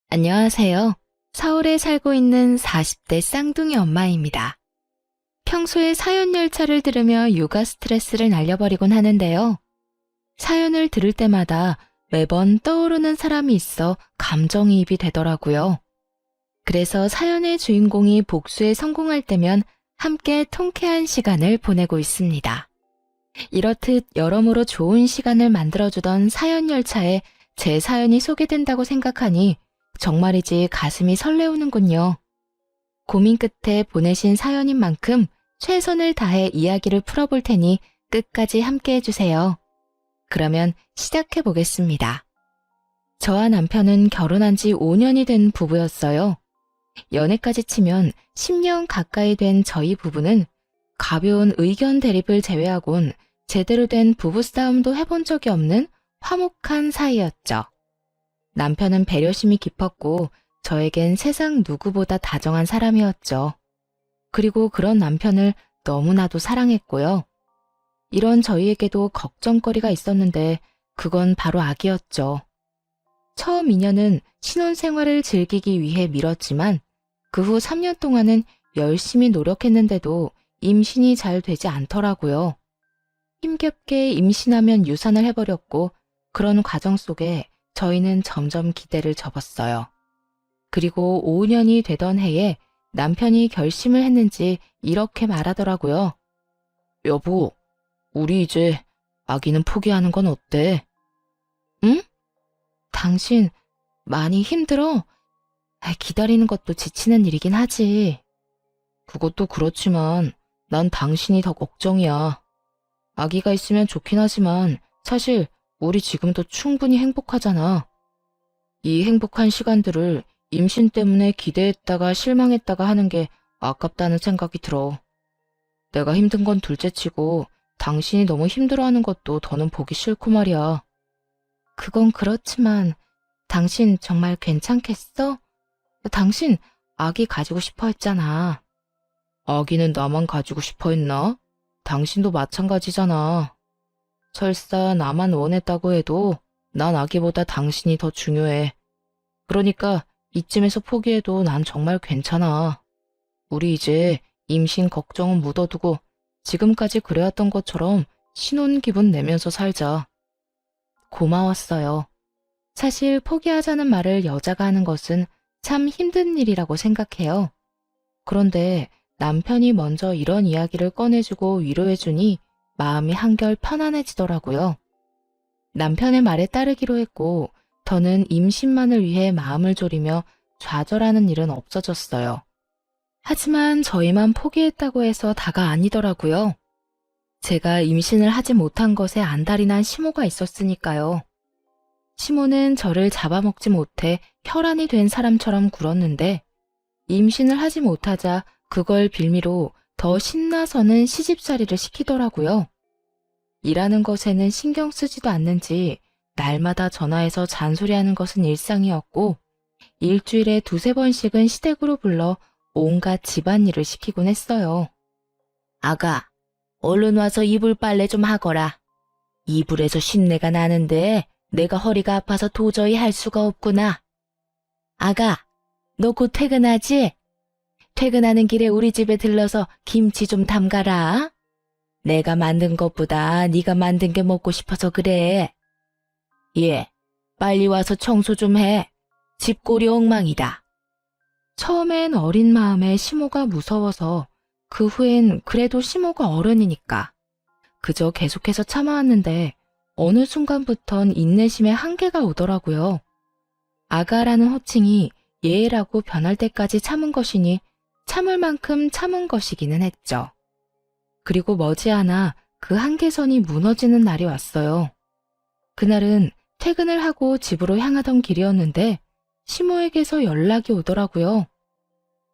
안녕하세요. 서울에 살고 있는 40대 쌍둥이 엄마입니다. 평소에 사연 열차를 들으며 육아 스트레스를 날려버리곤 하는데요. 사연을 들을 때마다 매번 떠오르는 사람이 있어 감정이입이 되더라고요. 그래서 사연의 주인공이 복수에 성공할 때면 함께 통쾌한 시간을 보내고 있습니다. 이렇듯 여러모로 좋은 시간을 만들어주던 사연 열차에 제 사연이 소개된다고 생각하니 정말이지 가슴이 설레우는군요. 고민 끝에 보내신 사연인 만큼 최선을 다해 이야기를 풀어볼 테니 끝까지 함께 해주세요. 그러면 시작해 보겠습니다. 저와 남편은 결혼한 지 5년이 된 부부였어요. 연애까지 치면 10년 가까이 된 저희 부부는 가벼운 의견 대립을 제외하곤 제대로 된 부부싸움도 해본 적이 없는 화목한 사이였죠. 남편은 배려심이 깊었고 저에겐 세상 누구보다 다정한 사람이었죠. 그리고 그런 남편을 너무나도 사랑했고요. 이런 저희에게도 걱정거리가 있었는데 그건 바로 아기였죠. 처음 2년은 신혼생활을 즐기기 위해 미뤘지만 그 후 3년 동안은 열심히 노력했는데도 임신이 잘 되지 않더라고요. 힘겹게 임신하면 유산을 해버렸고 그런 과정 속에 저희는 점점 기대를 접었어요. 그리고 5년이 되던 해에 남편이 결심을 했는지 이렇게 말하더라고요. 여보, 우리 이제 아기는 포기하는 건 어때? 응? 당신 많이 힘들어? 기다리는 것도 지치는 일이긴 하지. 그것도 그렇지만 난 당신이 더 걱정이야. 아기가 있으면 좋긴 하지만 사실 우리 지금도 충분히 행복하잖아. 이 행복한 시간들을 임신 때문에 기대했다가 실망했다가 하는 게 아깝다는 생각이 들어. 내가 힘든 건 둘째치고 당신이 너무 힘들어하는 것도 더는 보기 싫고 말이야. 그건 그렇지만 당신 정말 괜찮겠어? 당신 아기 가지고 싶어 했잖아. 아기는 나만 가지고 싶어 했나? 당신도 마찬가지잖아. 설사 나만 원했다고 해도 난 아기보다 당신이 더 중요해. 그러니까 이쯤에서 포기해도 난 정말 괜찮아. 우리 이제 임신 걱정은 묻어두고 지금까지 그래왔던 것처럼 신혼 기분 내면서 살자. 고마웠어요. 사실 포기하자는 말을 여자가 하는 것은 참 힘든 일이라고 생각해요. 그런데 남편이 먼저 이런 이야기를 꺼내주고 위로해주니 마음이 한결 편안해지더라고요. 남편의 말에 따르기로 했고 더는 임신만을 위해 마음을 졸이며 좌절하는 일은 없어졌어요. 하지만 저희만 포기했다고 해서 다가 아니더라고요. 제가 임신을 하지 못한 것에 안달이 난 시모가 있었으니까요. 시모는 저를 잡아먹지 못해 혈안이 된 사람처럼 굴었는데 임신을 하지 못하자 그걸 빌미로 더 신나서는 시집살이를 시키더라고요. 일하는 것에는 신경 쓰지도 않는지 날마다 전화해서 잔소리하는 것은 일상이었고 일주일에 2~3번씩은 시댁으로 불러 온갖 집안일을 시키곤 했어요. 아가, 얼른 와서 이불 빨래 좀 하거라. 이불에서 쉰내가 나는데 내가 허리가 아파서 도저히 할 수가 없구나. 아가, 너 곧 퇴근하지? 퇴근하는 길에 우리 집에 들러서 김치 좀 담가라. 내가 만든 것보다 네가 만든 게 먹고 싶어서 그래. 예, 빨리 와서 청소 좀 해. 집골이 엉망이다. 처음엔 어린 마음에 시모가 무서워서 그 후엔 그래도 시모가 어른이니까 그저 계속해서 참아왔는데 어느 순간부턴 인내심에 한계가 오더라고요. 아가라는 호칭이 예라고 변할 때까지 참은 것이니 참을 만큼 참은 것이기는 했죠. 그리고 머지않아 그 한계선이 무너지는 날이 왔어요. 그날은 퇴근을 하고 집으로 향하던 길이었는데 시모에게서 연락이 오더라고요.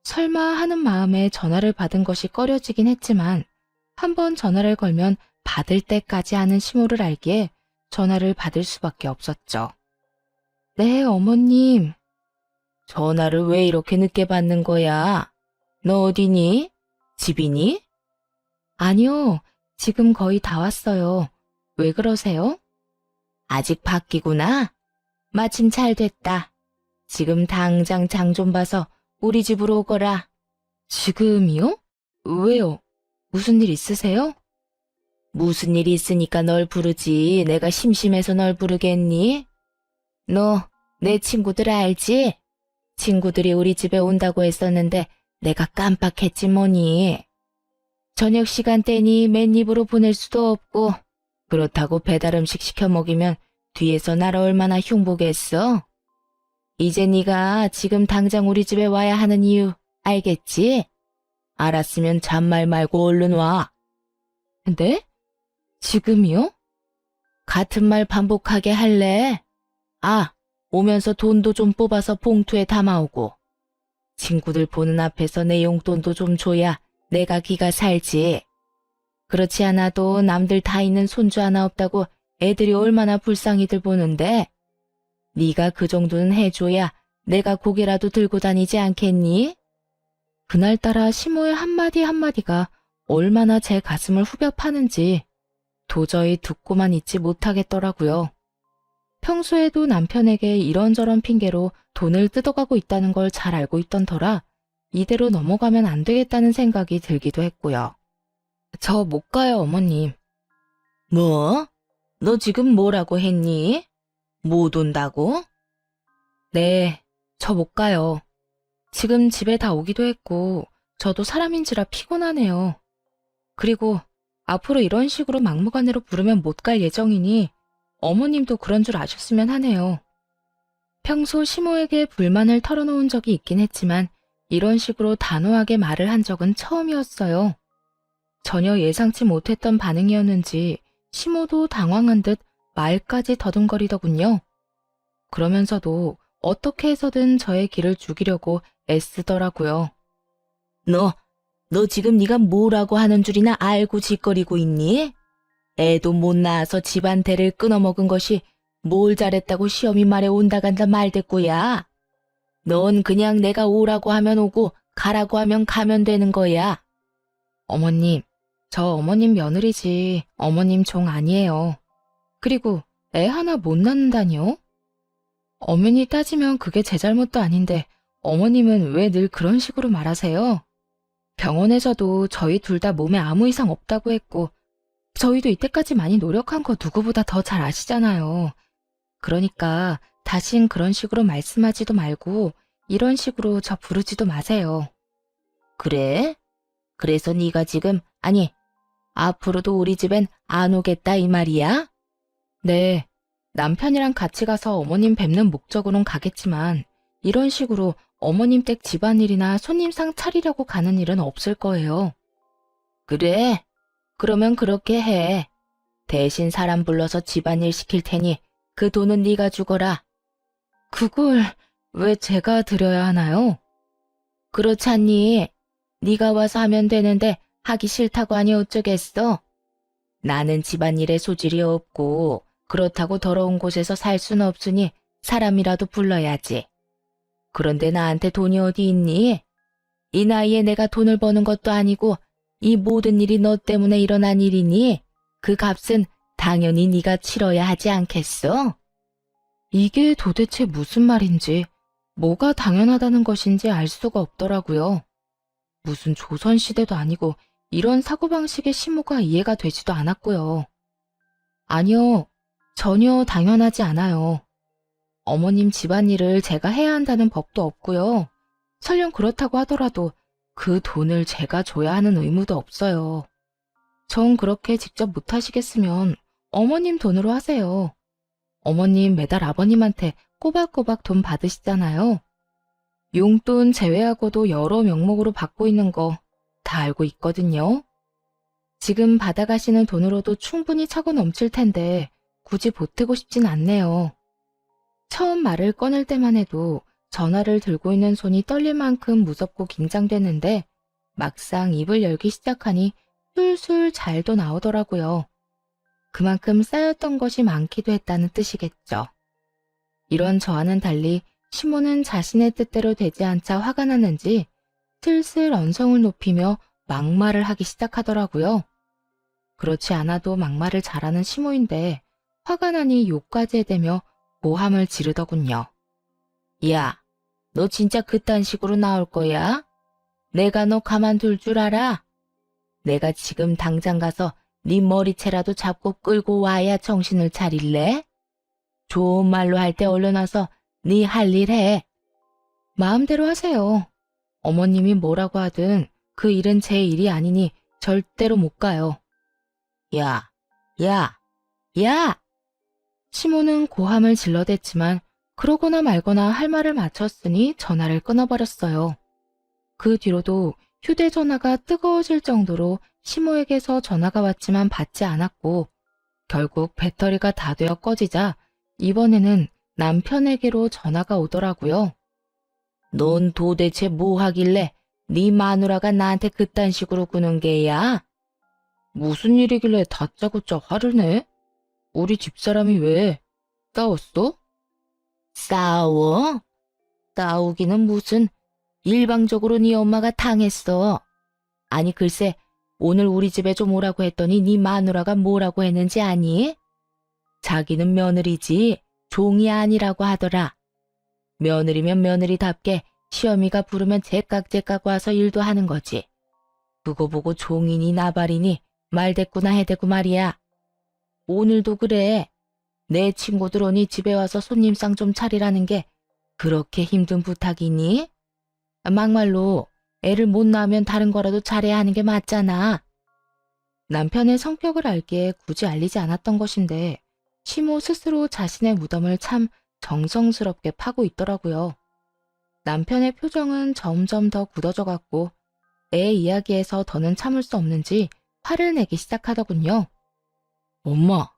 설마 하는 마음에 전화를 받은 것이 꺼려지긴 했지만 한번 전화를 걸면 받을 때까지 하는 시모를 알기에 전화를 받을 수밖에 없었죠. 네, 어머님. 전화를 왜 이렇게 늦게 받는 거야? 너 어디니? 집이니? 아니요, 지금 거의 다 왔어요. 왜 그러세요? 아직 밖이구나. 마침 잘 됐다. 지금 당장 장 좀 봐서 우리 집으로 오거라. 지금이요? 왜요? 무슨 일 있으세요? 무슨 일 있으니까 널 부르지. 내가 심심해서 널 부르겠니? 너 내 친구들 알지? 친구들이 우리 집에 온다고 했었는데 내가 깜빡했지 뭐니. 저녁 시간대니 맨입으로 보낼 수도 없고 그렇다고 배달 음식 시켜 먹이면 뒤에서 날 얼마나 흉보겠어? 이제 네가 지금 당장 우리 집에 와야 하는 이유 알겠지? 알았으면 잔말 말고 얼른 와. 네? 지금이요? 같은 말 반복하게 할래? 아, 오면서 돈도 좀 뽑아서 봉투에 담아오고. 친구들 보는 앞에서 내 용돈도 좀 줘야 내가 기가 살지. 그렇지 않아도 남들 다 있는 손주 하나 없다고 애들이 얼마나 불쌍히들 보는데 네가 그 정도는 해줘야 내가 고개라도 들고 다니지 않겠니? 그날따라 시모의 한마디 한마디가 얼마나 제 가슴을 후벼 파는지 도저히 듣고만 있지 못하겠더라고요. 평소에도 남편에게 이런저런 핑계로 돈을 뜯어가고 있다는 걸 잘 알고 있던 터라 이대로 넘어가면 안 되겠다는 생각이 들기도 했고요. 저 못 가요, 어머님. 뭐? 너 지금 뭐라고 했니? 못 온다고? 네, 저 못 가요. 지금 집에 다 오기도 했고 저도 사람인지라 피곤하네요. 그리고 앞으로 이런 식으로 막무가내로 부르면 못 갈 예정이니 어머님도 그런 줄 아셨으면 하네요. 평소 시모에게 불만을 털어놓은 적이 있긴 했지만 이런 식으로 단호하게 말을 한 적은 처음이었어요. 전혀 예상치 못했던 반응이었는지 시모도 당황한 듯 말까지 더듬거리더군요. 그러면서도 어떻게 해서든 저의 길을 죽이려고 애쓰더라고요. 너 지금 네가 뭐라고 하는 줄이나 알고 짓거리고 있니? 애도 못 낳아서 집안 대를 끊어먹은 것이 뭘 잘했다고 시험이 말에 온다 간다 말대꾸야. 넌 그냥 내가 오라고 하면 오고 가라고 하면 가면 되는 거야. 어머님, 저 어머님 며느리지 어머님 종 아니에요. 그리고 애 하나 못 낳는다니요? 엄연히 따지면 그게 제 잘못도 아닌데 어머님은 왜 늘 그런 식으로 말하세요? 병원에서도 저희 둘 다 몸에 아무 이상 없다고 했고 저희도 이때까지 많이 노력한 거 누구보다 더 잘 아시잖아요. 그러니까 다신 그런 식으로 말씀하지도 말고 이런 식으로 저 부르지도 마세요. 그래? 그래서 네가 지금 아니 앞으로도 우리 집엔 안 오겠다 이 말이야? 네, 남편이랑 같이 가서 어머님 뵙는 목적으론 가겠지만 이런 식으로 어머님 댁 집안일이나 손님상 차리려고 가는 일은 없을 거예요. 그래? 그러면 그렇게 해. 대신 사람 불러서 집안일 시킬 테니 그 돈은 네가 주거라. 그걸 왜 제가 드려야 하나요? 그렇잖니. 네가 와서 하면 되는데 하기 싫다고 하니 어쩌겠어? 나는 집안일에 소질이 없고 그렇다고 더러운 곳에서 살 수는 없으니 사람이라도 불러야지. 그런데 나한테 돈이 어디 있니? 이 나이에 내가 돈을 버는 것도 아니고 이 모든 일이 너 때문에 일어난 일이니 그 값은 당연히 네가 치러야 하지 않겠어? 이게 도대체 무슨 말인지 뭐가 당연하다는 것인지 알 수가 없더라고요. 무슨 조선시대도 아니고 이런 사고방식의 시모가 이해가 되지도 않았고요. 아니요, 전혀 당연하지 않아요. 어머님 집안일을 제가 해야 한다는 법도 없고요. 설령 그렇다고 하더라도 그 돈을 제가 줘야 하는 의무도 없어요. 전 그렇게 직접 못하시겠으면 어머님 돈으로 하세요. 어머님 매달 아버님한테 꼬박꼬박 돈 받으시잖아요. 용돈 제외하고도 여러 명목으로 받고 있는 거 다 알고 있거든요. 지금 받아가시는 돈으로도 충분히 차고 넘칠 텐데 굳이 보태고 싶진 않네요. 처음 말을 꺼낼 때만 해도 전화를 들고 있는 손이 떨릴 만큼 무섭고 긴장됐는데 막상 입을 열기 시작하니 술술 잘도 나오더라고요. 그만큼 쌓였던 것이 많기도 했다는 뜻이겠죠. 이런 저와는 달리 시모는 자신의 뜻대로 되지 않자 화가 났는지 슬슬 언성을 높이며 막말을 하기 시작하더라고요. 그렇지 않아도 막말을 잘하는 시모인데 화가 나니 욕까지 해대며 모함을 지르더군요. 야, 너 진짜 그딴 식으로 나올 거야? 내가 너 가만둘 줄 알아? 내가 지금 당장 가서 네 머리채라도 잡고 끌고 와야 정신을 차릴래? 좋은 말로 할 때 얼른 와서 네 할 일 해. 마음대로 하세요. 어머님이 뭐라고 하든 그 일은 제 일이 아니니 절대로 못 가요. 야, 야, 야! 시모는 고함을 질러댔지만 그러거나 말거나 할 말을 마쳤으니 전화를 끊어버렸어요. 그 뒤로도 휴대전화가 뜨거워질 정도로 시모에게서 전화가 왔지만 받지 않았고 결국 배터리가 다 되어 꺼지자 이번에는 남편에게로 전화가 오더라고요. 넌 도대체 뭐 하길래 네 마누라가 나한테 그딴 식으로 구는 게야? 무슨 일이길래 다짜고짜 화를 내? 우리 집사람이 왜? 싸웠어? 싸워? 싸우기는 무슨 일방적으로 네 엄마가 당했어. 아니 글쎄 오늘 우리 집에 좀 오라고 했더니 네 마누라가 뭐라고 했는지 아니? 자기는 며느리지 종이 아니라고 하더라. 며느리면 며느리답게 시어미가 부르면 제깍제깍 와서 일도 하는 거지. 그거 보고 종이니 나발이니 말대꾸나 해대고 말이야. 오늘도 그래. 내 친구들 오니 집에 와서 손님상 좀 차리라는 게 그렇게 힘든 부탁이니? 막말로 애를 못 낳으면 다른 거라도 잘해야 하는 게 맞잖아. 남편의 성격을 알기에 굳이 알리지 않았던 것인데 시모 스스로 자신의 무덤을 참 정성스럽게 파고 있더라고요. 남편의 표정은 점점 더 굳어져 갔고 애 이야기에서 더는 참을 수 없는지 화를 내기 시작하더군요. 엄마,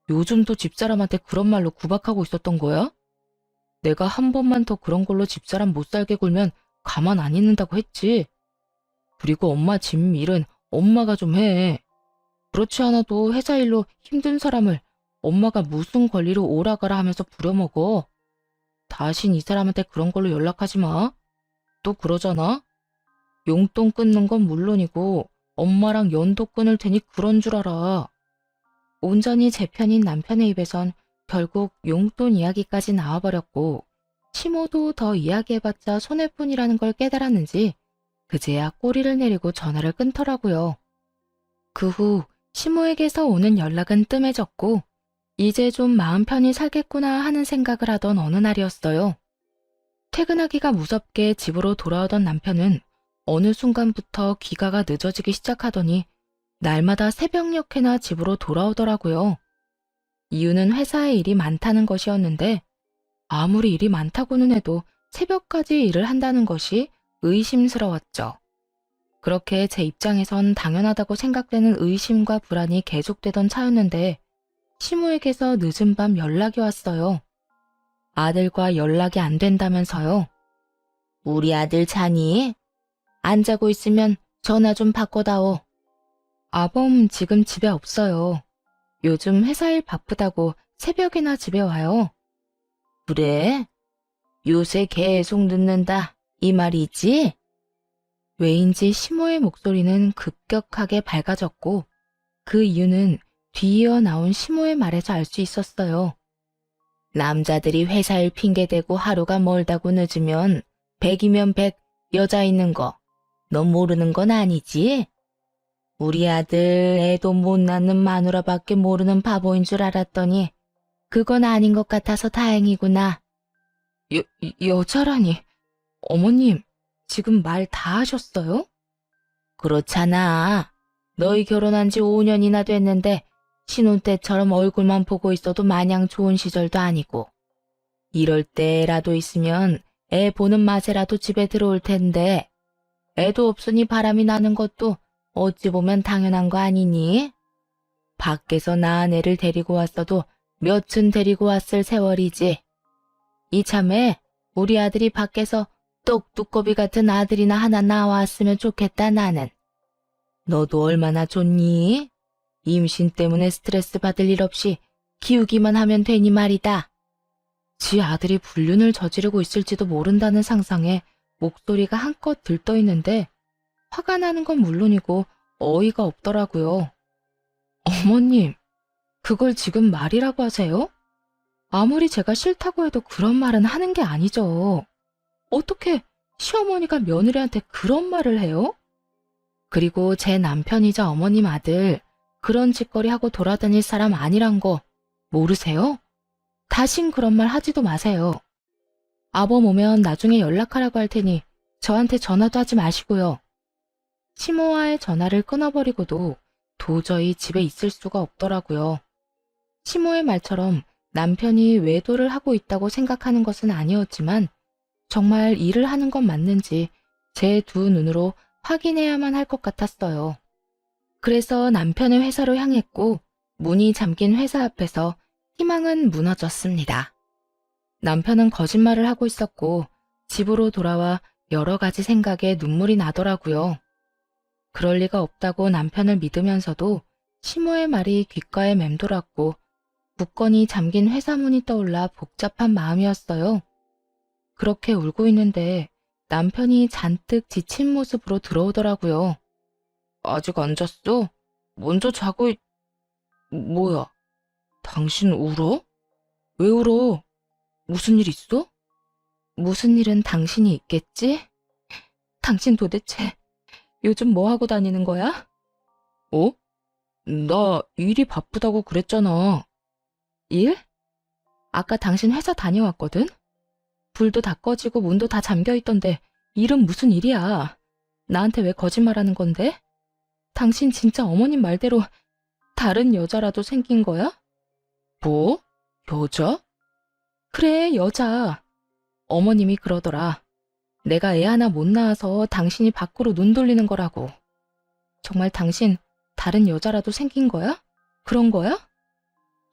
요즘도 집사람한테 그런 말로 구박하고 있었던 거야? 내가 한 번만 더 그런 걸로 집사람 못 살게 굴면 가만 안 있는다고 했지. 그리고 엄마 집 일은 엄마가 좀 해. 그렇지 않아도 회사 일로 힘든 사람을 엄마가 무슨 권리로 오라가라 하면서 부려먹어. 다신 이 사람한테 그런 걸로 연락하지 마. 또 그러잖아. 용돈 끊는 건 물론이고 엄마랑 연도 끊을 테니 그런 줄 알아. 온전히 제 편인 남편의 입에선 결국 용돈 이야기까지 나와버렸고 시모도 더 이야기해봤자 손해뿐이라는 걸 깨달았는지 그제야 꼬리를 내리고 전화를 끊더라고요. 그 후 시모에게서 오는 연락은 뜸해졌고 이제 좀 마음 편히 살겠구나 하는 생각을 하던 어느 날이었어요. 퇴근하기가 무섭게 집으로 돌아오던 남편은 어느 순간부터 귀가가 늦어지기 시작하더니 날마다 새벽녘에나 집으로 돌아오더라고요. 이유는 회사에 일이 많다는 것이었는데 아무리 일이 많다고는 해도 새벽까지 일을 한다는 것이 의심스러웠죠. 그렇게 제 입장에선 당연하다고 생각되는 의심과 불안이 계속되던 차였는데 시모에게서 늦은 밤 연락이 왔어요. 아들과 연락이 안 된다면서요. 우리 아들 자니? 안 자고 있으면 전화 좀 바꿔다오. 아범 지금 집에 없어요. 요즘 회사 일 바쁘다고 새벽이나 집에 와요. 그래? 요새 계속 늦는다 이 말이지? 왜인지 시모의 목소리는 급격하게 밝아졌고 그 이유는 뒤이어 나온 시모의 말에서 알 수 있었어요. 남자들이 회사 일 핑계대고 하루가 멀다고 늦으면 100이면 100 여자 있는 거 너 모르는 건 아니지? 우리 아들 애도 못 낳는 마누라밖에 모르는 바보인 줄 알았더니 그건 아닌 것 같아서 다행이구나. 여자라니. 어머님, 지금 말 다 하셨어요? 그렇잖아. 너희 결혼한 지 5년이나 됐는데 신혼 때처럼 얼굴만 보고 있어도 마냥 좋은 시절도 아니고. 이럴 때라도 있으면 애 보는 맛에라도 집에 들어올 텐데 애도 없으니 바람이 나는 것도 어찌 보면 당연한 거 아니니? 밖에서 낳은 애를 데리고 왔어도 몇은 데리고 왔을 세월이지. 이참에 우리 아들이 밖에서 똑두꺼비 같은 아들이나 하나 나왔으면 좋겠다 나는. 너도 얼마나 좋니? 임신 때문에 스트레스 받을 일 없이 키우기만 하면 되니 말이다. 지 아들이 불륜을 저지르고 있을지도 모른다는 상상에 목소리가 한껏 들떠있는데 화가 나는 건 물론이고 어이가 없더라고요. 어머님, 그걸 지금 말이라고 하세요? 아무리 제가 싫다고 해도 그런 말은 하는 게 아니죠. 어떻게 시어머니가 며느리한테 그런 말을 해요? 그리고 제 남편이자 어머님 아들 그런 짓거리 하고 돌아다닐 사람 아니란 거 모르세요? 다신 그런 말 하지도 마세요. 아범 오면 나중에 연락하라고 할 테니 저한테 전화도 하지 마시고요. 시모와의 전화를 끊어버리고도 도저히 집에 있을 수가 없더라고요. 시모의 말처럼 남편이 외도를 하고 있다고 생각하는 것은 아니었지만 정말 일을 하는 건 맞는지 제 두 눈으로 확인해야만 할 것 같았어요. 그래서 남편의 회사로 향했고 문이 잠긴 회사 앞에서 희망은 무너졌습니다. 남편은 거짓말을 하고 있었고 집으로 돌아와 여러 가지 생각에 눈물이 나더라고요. 그럴 리가 없다고 남편을 믿으면서도 시모의 말이 귓가에 맴돌았고 굳건히 잠긴 회사 문이 떠올라 복잡한 마음이었어요. 그렇게 울고 있는데 남편이 잔뜩 지친 모습으로 들어오더라고요. 아직 안 잤어? 먼저 자고 뭐야? 당신 울어? 왜 울어? 무슨 일 있어? 무슨 일은 당신이 있겠지? 당신 도대체 요즘 뭐 하고 다니는 거야? 어? 나 일이 바쁘다고 그랬잖아. 일? 아까 당신 회사 다녀왔거든? 불도 다 꺼지고 문도 다 잠겨 있던데 일은 무슨 일이야? 나한테 왜 거짓말하는 건데? 당신 진짜 어머님 말대로 다른 여자라도 생긴 거야? 뭐? 여자? 그래, 여자. 어머님이 그러더라. 내가 애 하나 못 낳아서 당신이 밖으로 눈 돌리는 거라고. 정말 당신 다른 여자라도 생긴 거야? 그런 거야?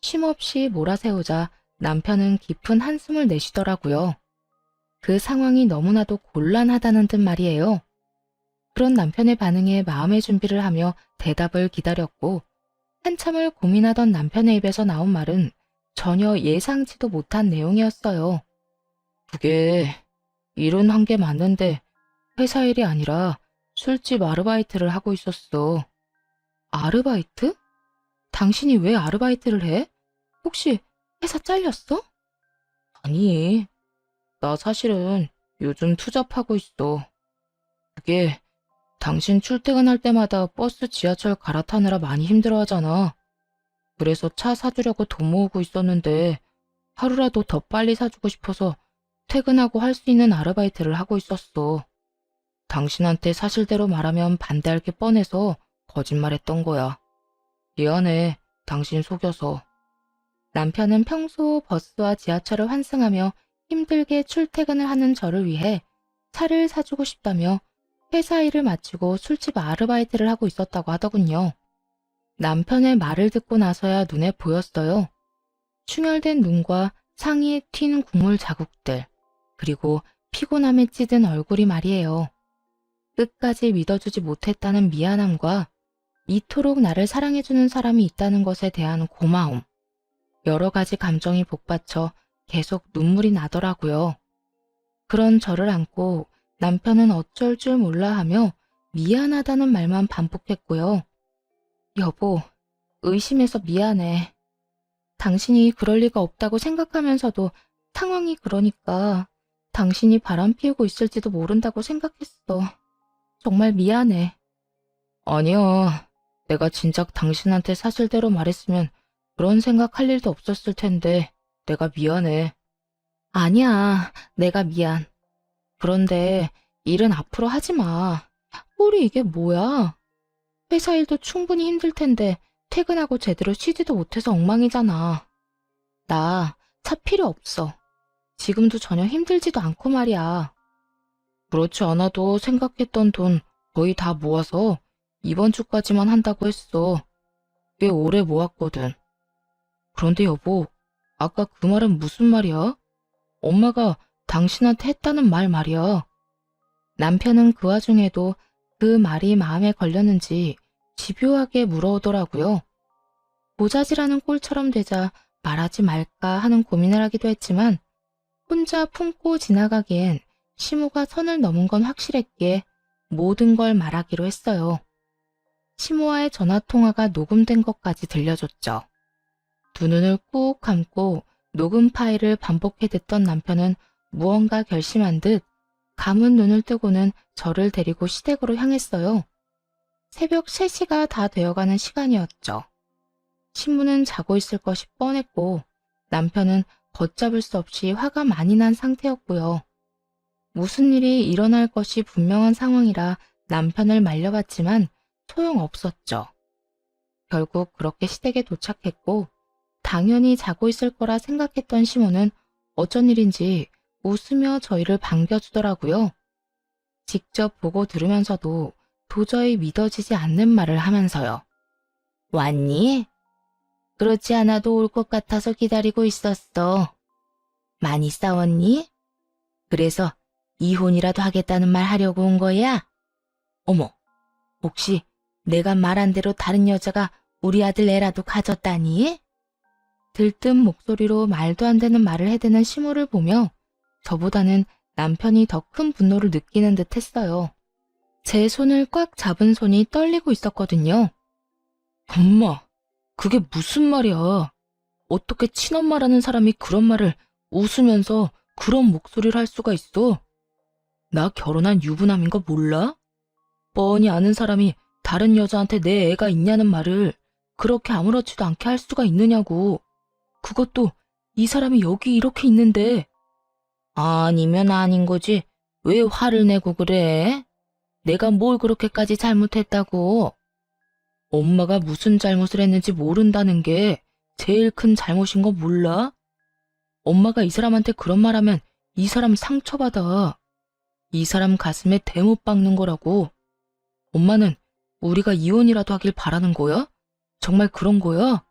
쉼없이 몰아세우자 남편은 깊은 한숨을 내쉬더라고요. 그 상황이 너무나도 곤란하다는 듯 말이에요. 그런 남편의 반응에 마음의 준비를 하며 대답을 기다렸고 한참을 고민하던 남편의 입에서 나온 말은 전혀 예상치도 못한 내용이었어요. 그게 일은 한 게 맞는데 회사 일이 아니라 술집 아르바이트를 하고 있었어. 아르바이트? 당신이 왜 아르바이트를 해? 혹시 회사 잘렸어? 아니, 나 사실은 요즘 투잡하고 있어. 그게 당신 출퇴근할 때마다 버스 지하철 갈아타느라 많이 힘들어하잖아. 그래서 차 사주려고 돈 모으고 있었는데 하루라도 더 빨리 사주고 싶어서 퇴근하고 할 수 있는 아르바이트를 하고 있었어. 당신한테 사실대로 말하면 반대할 게 뻔해서 거짓말했던 거야. 미안해, 당신 속여서. 남편은 평소 버스와 지하철을 환승하며 힘들게 출퇴근을 하는 저를 위해 차를 사주고 싶다며 회사 일을 마치고 술집 아르바이트를 하고 있었다고 하더군요. 남편의 말을 듣고 나서야 눈에 보였어요. 충혈된 눈과 상의에 튄 국물 자국들, 그리고 피곤함에 찌든 얼굴이 말이에요. 끝까지 믿어주지 못했다는 미안함과 이토록 나를 사랑해주는 사람이 있다는 것에 대한 고마움, 여러 가지 감정이 복받쳐 계속 눈물이 나더라고요. 그런 저를 안고 남편은 어쩔 줄 몰라 하며 미안하다는 말만 반복했고요. 여보, 의심해서 미안해. 당신이 그럴 리가 없다고 생각하면서도 상황이 그러니까 당신이 바람 피우고 있을지도 모른다고 생각했어. 정말 미안해. 아니야. 내가 진작 당신한테 사실대로 말했으면 그런 생각할 일도 없었을 텐데 내가 미안해. 아니야, 내가 미안. 그런데 일은 앞으로 하지 마. 꼴이 이게 뭐야? 회사 일도 충분히 힘들 텐데 퇴근하고 제대로 쉬지도 못해서 엉망이잖아. 나 차 필요 없어. 지금도 전혀 힘들지도 않고 말이야. 그렇지 않아도 생각했던 돈 거의 다 모아서 이번 주까지만 한다고 했어. 꽤 오래 모았거든. 그런데 여보, 아까 그 말은 무슨 말이야? 엄마가 당신한테 했다는 말 말이야. 남편은 그 와중에도 그 말이 마음에 걸렸는지 집요하게 물어오더라고요. 모자지라는 꼴처럼 되자 말하지 말까 하는 고민을 하기도 했지만 혼자 품고 지나가기엔 시모가 선을 넘은 건 확실했기에 모든 걸 말하기로 했어요. 시모와의 전화통화가 녹음된 것까지 들려줬죠. 두 눈을 꾹 감고 녹음 파일을 반복해 듣던 남편은 무언가 결심한 듯 감은 눈을 뜨고는 저를 데리고 시댁으로 향했어요. 새벽 3시가 다 되어가는 시간이었죠. 신부는 자고 있을 것이 뻔했고 남편은 걷잡을 수 없이 화가 많이 난 상태였고요. 무슨 일이 일어날 것이 분명한 상황이라 남편을 말려봤지만 소용없었죠. 결국 그렇게 시댁에 도착했고 당연히 자고 있을 거라 생각했던 시모는 어쩐 일인지 웃으며 저희를 반겨주더라고요. 직접 보고 들으면서도 도저히 믿어지지 않는 말을 하면서요. 왔니? 그렇지 않아도 올 것 같아서 기다리고 있었어. 많이 싸웠니? 그래서 이혼이라도 하겠다는 말 하려고 온 거야? 어머, 혹시 내가 말한 대로 다른 여자가 우리 아들 애라도 가졌다니? 들뜬 목소리로 말도 안 되는 말을 해대는 시모를 보며 저보다는 남편이 더 큰 분노를 느끼는 듯 했어요. 제 손을 꽉 잡은 손이 떨리고 있었거든요. 엄마, 그게 무슨 말이야? 어떻게 친엄마라는 사람이 그런 말을 웃으면서 그런 목소리를 할 수가 있어? 나 결혼한 유부남인 거 몰라? 뻔히 아는 사람이 다른 여자한테 내 애가 있냐는 말을 그렇게 아무렇지도 않게 할 수가 있느냐고. 그것도 이 사람이 여기 이렇게 있는데. 아니면 아닌 거지. 왜 화를 내고 그래? 내가 뭘 그렇게까지 잘못했다고? 엄마가 무슨 잘못을 했는지 모른다는 게 제일 큰 잘못인 거 몰라? 엄마가 이 사람한테 그런 말하면 이 사람 상처받아. 이 사람 가슴에 대못 박는 거라고. 엄마는 우리가 이혼이라도 하길 바라는 거야? 정말 그런 거야?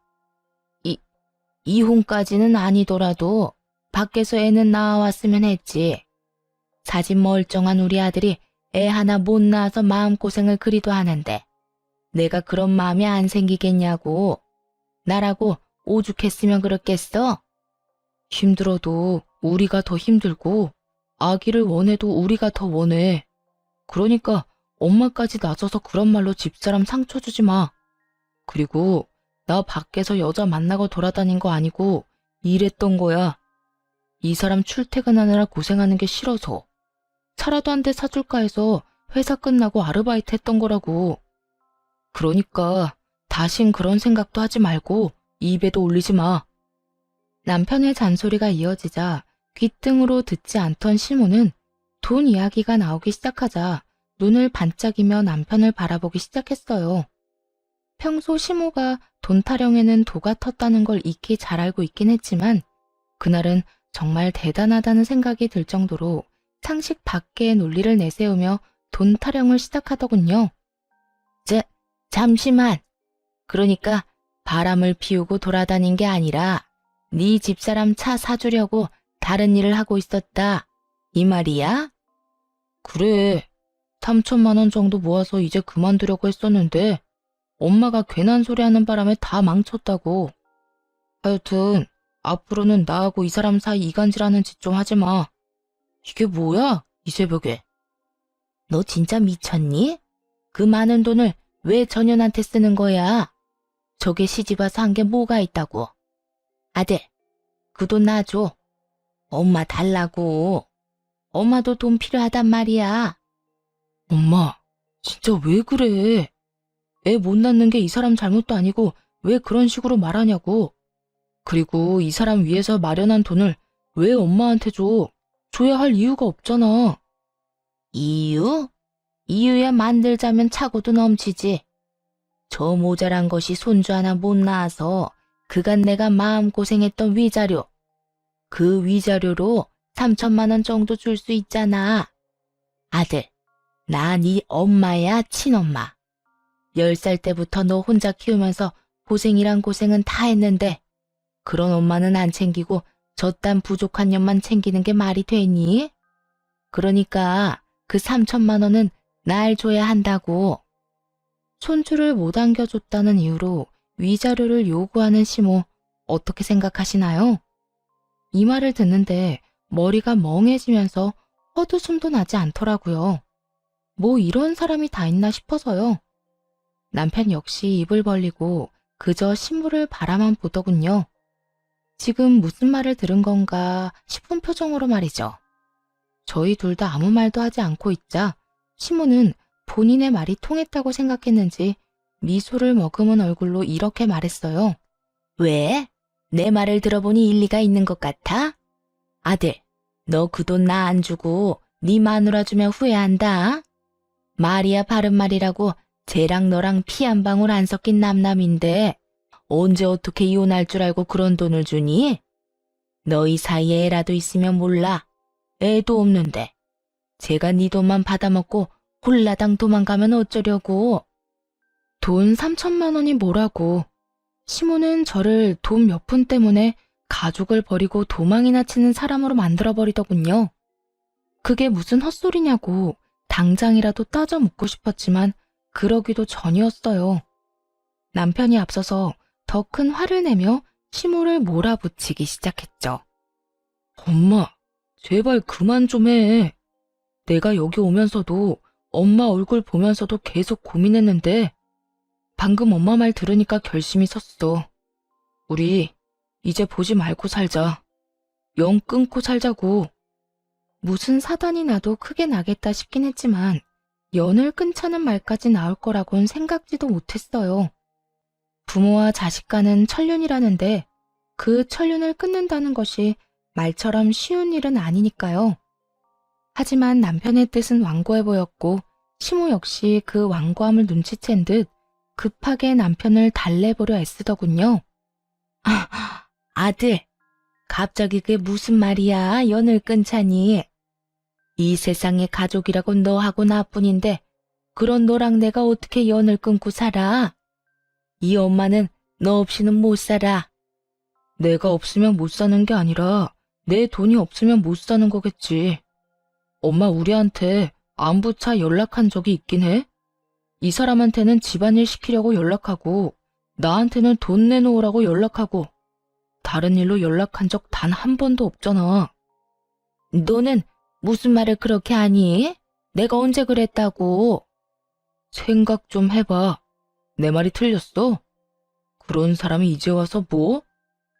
이혼까지는 아니더라도 밖에서 애는 나와왔으면 했지. 사진 멀쩡한 우리 아들이 애 하나 못 낳아서 마음고생을 그리도 하는데 내가 그런 마음이 안 생기겠냐고. 나라고 오죽했으면 그렇겠어? 힘들어도 우리가 더 힘들고 아기를 원해도 우리가 더 원해. 그러니까 엄마까지 나서서 그런 말로 집사람 상처 주지 마. 그리고 나 밖에서 여자 만나고 돌아다닌 거 아니고 일했던 거야. 이 사람 출퇴근하느라 고생하는 게 싫어서 차라도 한 대 사줄까 해서 회사 끝나고 아르바이트 했던 거라고. 그러니까 다신 그런 생각도 하지 말고 입에도 올리지 마. 남편의 잔소리가 이어지자 귓등으로 듣지 않던 시모는 돈 이야기가 나오기 시작하자 눈을 반짝이며 남편을 바라보기 시작했어요. 평소 시모가 돈 타령에는 도가 텄다는 걸 익히 잘 알고 있긴 했지만 그날은 정말 대단하다는 생각이 들 정도로 상식 밖의 논리를 내세우며 돈 타령을 시작하더군요. 잠시만. 그러니까 바람을 피우고 돌아다닌 게 아니라 네 집사람 차 사주려고 다른 일을 하고 있었다. 이 말이야? 그래. 3천만 원 정도 모아서 이제 그만두려고 했었는데 엄마가 괜한 소리 하는 바람에 다 망쳤다고. 하여튼 앞으로는 나하고 이 사람 사이 이간질하는 짓 좀 하지 마. 이게 뭐야? 이 새벽에. 너 진짜 미쳤니? 그 많은 돈을 왜 전현한테 쓰는 거야? 저게 시집와서 한 게 뭐가 있다고. 아들, 그 돈 놔줘. 엄마 달라고. 엄마도 돈 필요하단 말이야. 엄마, 진짜 왜 그래? 애 못 낳는 게 이 사람 잘못도 아니고 왜 그런 식으로 말하냐고. 그리고 이 사람 위해서 마련한 돈을 왜 엄마한테 줘? 줘야 할 이유가 없잖아. 이유? 이유야 만들자면 차고도 넘치지. 저 모자란 것이 손주 하나 못 낳아서 그간 내가 마음고생했던 위자료. 그 위자료로 3천만 원 정도 줄 수 있잖아. 아들, 나 네 엄마야, 친엄마. 10살 때부터 너 혼자 키우면서 고생이란 고생은 다 했는데 그런 엄마는 안 챙기고 저딴 부족한 년만 챙기는 게 말이 되니? 그러니까 그 3천만 원은 날 줘야 한다고. 손주를 못 안겨줬다는 이유로 위자료를 요구하는 시모, 어떻게 생각하시나요? 이 말을 듣는데 머리가 멍해지면서 헛웃음도 나지 않더라고요. 뭐 이런 사람이 다 있나 싶어서요. 남편 역시 입을 벌리고 그저 신부를 바라만 보더군요. 지금 무슨 말을 들은 건가 싶은 표정으로 말이죠. 저희 둘 다 아무 말도 하지 않고 있자 시모는 본인의 말이 통했다고 생각했는지 미소를 머금은 얼굴로 이렇게 말했어요. 왜? 내 말을 들어보니 일리가 있는 것 같아? 아들, 너 그 돈 나 안 주고 네 마누라 주면 후회한다. 말이야 바른 말이라고 쟤랑 너랑 피 한 방울 안 섞인 남남인데 언제 어떻게 이혼할 줄 알고 그런 돈을 주니? 너희 사이에 애라도 있으면 몰라. 애도 없는데. 제가 네 돈만 받아먹고 홀라당 도망가면 어쩌려고. 돈 3천만 원이 뭐라고. 시모는 저를 돈 몇 푼 때문에 가족을 버리고 도망이나 치는 사람으로 만들어버리더군요. 그게 무슨 헛소리냐고 당장이라도 따져 묻고 싶었지만 그러기도 전이었어요. 남편이 앞서서 더 큰 화를 내며 시모를 몰아붙이기 시작했죠. 엄마, 제발 그만 좀 해. 내가 여기 오면서도 엄마 얼굴 보면서도 계속 고민했는데 방금 엄마 말 들으니까 결심이 섰어. 우리 이제 보지 말고 살자. 영 끊고 살자고. 무슨 사단이 나도 크게 나겠다 싶긴 했지만 연을 끊자는 말까지 나올 거라곤 생각지도 못했어요. 부모와 자식 간은 천륜이라는데 그 천륜을 끊는다는 것이 말처럼 쉬운 일은 아니니까요. 하지만 남편의 뜻은 완고해 보였고 시모 역시 그 완고함을 눈치챈 듯 급하게 남편을 달래보려 애쓰더군요. 아들, 갑자기 그게 무슨 말이야, 연을 끊자니. 이 세상에 가족이라고 너하고 나뿐인데 그런 너랑 내가 어떻게 연을 끊고 살아? 이 엄마는 너 없이는 못 살아. 내가 없으면 못 사는 게 아니라 내 돈이 없으면 못 사는 거겠지. 엄마 우리한테 안부차 연락한 적이 있긴 해? 이 사람한테는 집안일 시키려고 연락하고 나한테는 돈 내놓으라고 연락하고 다른 일로 연락한 적 단 한 번도 없잖아. 너는 무슨 말을 그렇게 하니? 내가 언제 그랬다고? 생각 좀 해봐. 내 말이 틀렸어? 그런 사람이 이제 와서 뭐?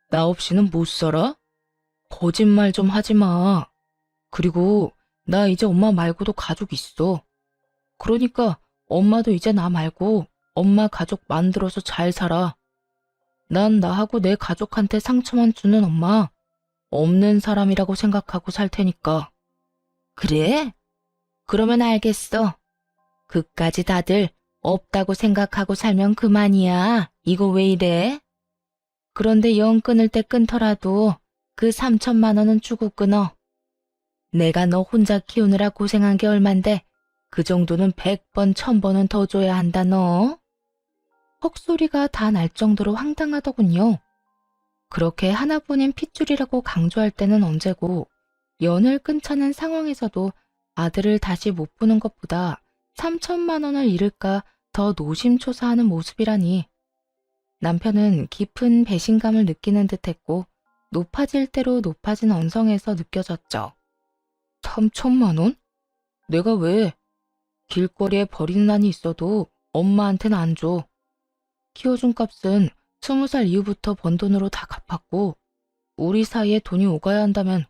나 없이는 못 살아? 거짓말 좀 하지 마. 그리고 나 이제 엄마 말고도 가족 있어. 그러니까 엄마도 이제 나 말고 엄마 가족 만들어서 잘 살아. 난 나하고 내 가족한테 상처만 주는 엄마 없는 사람이라고 생각하고 살 테니까. 그래? 그러면 알겠어. 그까지 다들 없다고 생각하고 살면 그만이야. 이거 왜 이래? 그런데 영 끊을 때 끊더라도 그 3천만 원은 주고 끊어. 내가 너 혼자 키우느라 고생한 게 얼만데 그 정도는 100번, 1000번은 더 줘야 한다 너. 헉소리가 다 날 정도로 황당하더군요. 그렇게 하나뿐인 핏줄이라고 강조할 때는 언제고 연을 끊자는 상황에서도 아들을 다시 못 보는 것보다 3천만 원을 잃을까 더 노심초사하는 모습이라니. 남편은 깊은 배신감을 느끼는 듯했고 높아질 대로 높아진 언성에서 느껴졌죠. 3천만 원? 내가 왜? 길거리에 버리는 한이 있어도 엄마한테는 안 줘. 키워준 값은 20살 이후부터 번 돈으로 다 갚았고 우리 사이에 돈이 오가야 한다면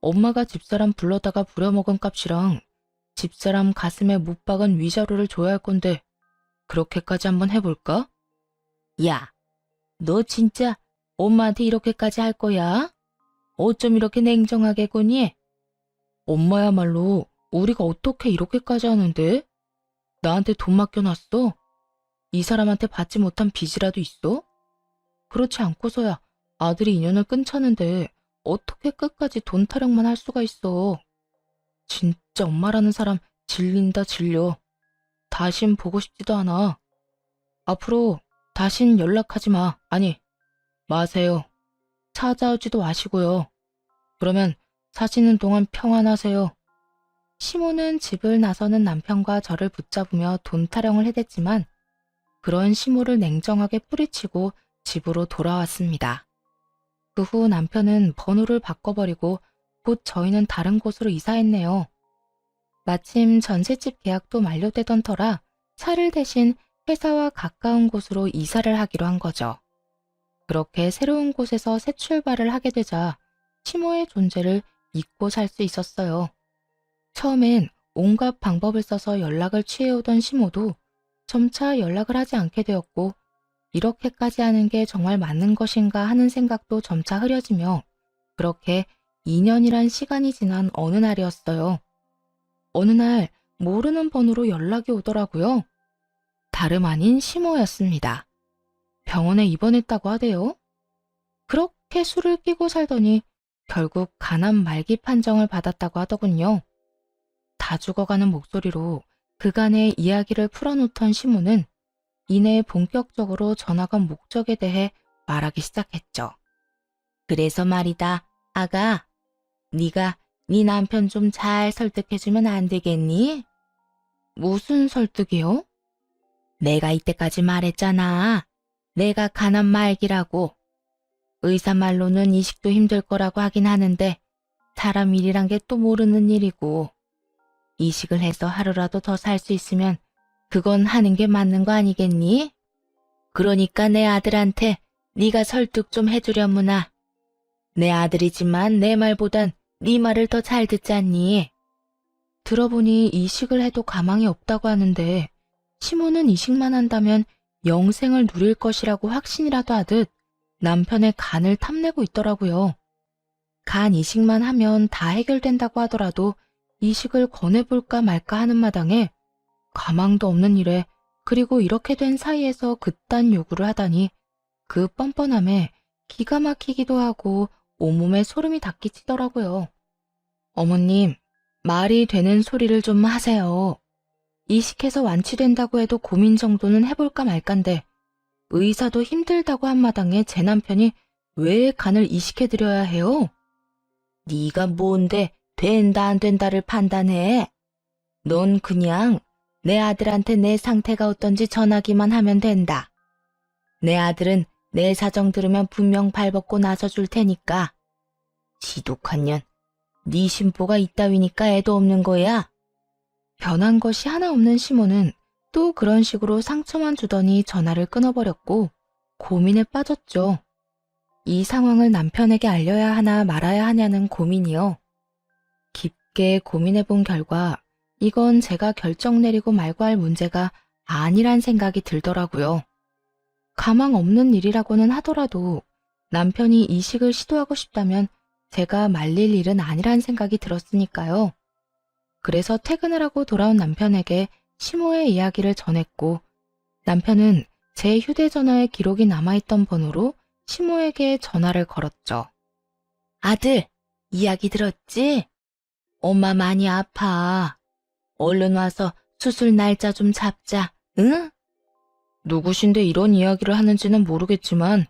엄마가 집사람 불러다가 부려먹은 값이랑 집사람 가슴에 못 박은 위자료를 줘야 할 건데 그렇게까지 한번 해볼까? 야, 너 진짜 엄마한테 이렇게까지 할 거야? 어쩜 이렇게 냉정하게 구니? 엄마야말로 우리가 어떻게 이렇게까지 하는데? 나한테 돈 맡겨놨어? 이 사람한테 받지 못한 빚이라도 있어? 그렇지 않고서야 아들이 인연을 끊자는데 어떻게 끝까지 돈 타령만 할 수가 있어. 진짜 엄마라는 사람 질린다 질려. 다신 보고 싶지도 않아. 앞으로 다신 연락하지 마. 아니, 마세요. 찾아오지도 마시고요. 그러면 사시는 동안 평안하세요. 시모는 집을 나서는 남편과 저를 붙잡으며 돈 타령을 해댔지만 그런 시모를 냉정하게 뿌리치고 집으로 돌아왔습니다. 그 후 남편은 번호를 바꿔버리고 곧 저희는 다른 곳으로 이사했네요. 마침 전셋집 계약도 만료되던 터라 차를 대신 회사와 가까운 곳으로 이사를 하기로 한 거죠. 그렇게 새로운 곳에서 새 출발을 하게 되자 시모의 존재를 잊고 살 수 있었어요. 처음엔 온갖 방법을 써서 연락을 취해오던 시모도 점차 연락을 하지 않게 되었고, 이렇게까지 하는 게 정말 맞는 것인가 하는 생각도 점차 흐려지며, 그렇게 2년이란 시간이 지난 어느 날이었어요. 어느 날 모르는 번호로 연락이 오더라고요. 다름 아닌 시모였습니다. 병원에 입원했다고 하대요. 그렇게 술을 끼고 살더니 결국 간암 말기 판정을 받았다고 하더군요. 다 죽어가는 목소리로 그간의 이야기를 풀어놓던 시모는 이내 본격적으로 전화가 목적에 대해 말하기 시작했죠. 그래서 말이다, 아가. 네가 네 남편 좀 잘 설득해주면 안 되겠니? 무슨 설득이요? 내가 이때까지 말했잖아. 내가 간암 말기라고. 의사 말로는 이식도 힘들 거라고 하긴 하는데 사람 일이란 게 또 모르는 일이고, 이식을 해서 하루라도 더 살 수 있으면 그건 하는 게 맞는 거 아니겠니? 그러니까 내 아들한테 네가 설득 좀 해주려무나. 내 아들이지만 내 말보단 네 말을 더 잘 듣잖니. 들어보니 이식을 해도 가망이 없다고 하는데, 시모는 이식만 한다면 영생을 누릴 것이라고 확신이라도 하듯 남편의 간을 탐내고 있더라고요. 간 이식만 하면 다 해결된다고 하더라도 이식을 권해볼까 말까 하는 마당에 가망도 없는 일에, 그리고 이렇게 된 사이에서 그딴 요구를 하다니, 그 뻔뻔함에 기가 막히기도 하고 온몸에 소름이 닿기치더라고요. 어머님, 말이 되는 소리를 좀 하세요. 이식해서 완치된다고 해도 고민 정도는 해볼까 말까인데, 의사도 힘들다고 한 마당에 제 남편이 왜 간을 이식해드려야 해요? 네가 뭔데 된다 안 된다를 판단해? 넌 그냥 내 아들한테 내 상태가 어떤지 전하기만 하면 된다. 내 아들은 내 사정 들으면 분명 발벗고 나서줄 테니까. 지독한 년, 네 심보가 이따위니까 애도 없는 거야. 변한 것이 하나 없는 시모는 또 그런 식으로 상처만 주더니 전화를 끊어버렸고 고민에 빠졌죠. 이 상황을 남편에게 알려야 하나 말아야 하냐는 고민이요. 깊게 고민해본 결과 이건 제가 결정 내리고 말고 할 문제가 아니란 생각이 들더라고요. 가망 없는 일이라고는 하더라도 남편이 이식을 시도하고 싶다면 제가 말릴 일은 아니란 생각이 들었으니까요. 그래서 퇴근을 하고 돌아온 남편에게 시모의 이야기를 전했고, 남편은 제 휴대전화에 기록이 남아있던 번호로 시모에게 전화를 걸었죠. 아들, 이야기 들었지? 엄마 많이 아파. 얼른 와서 수술 날짜 좀 잡자, 응? 누구신데 이런 이야기를 하는지는 모르겠지만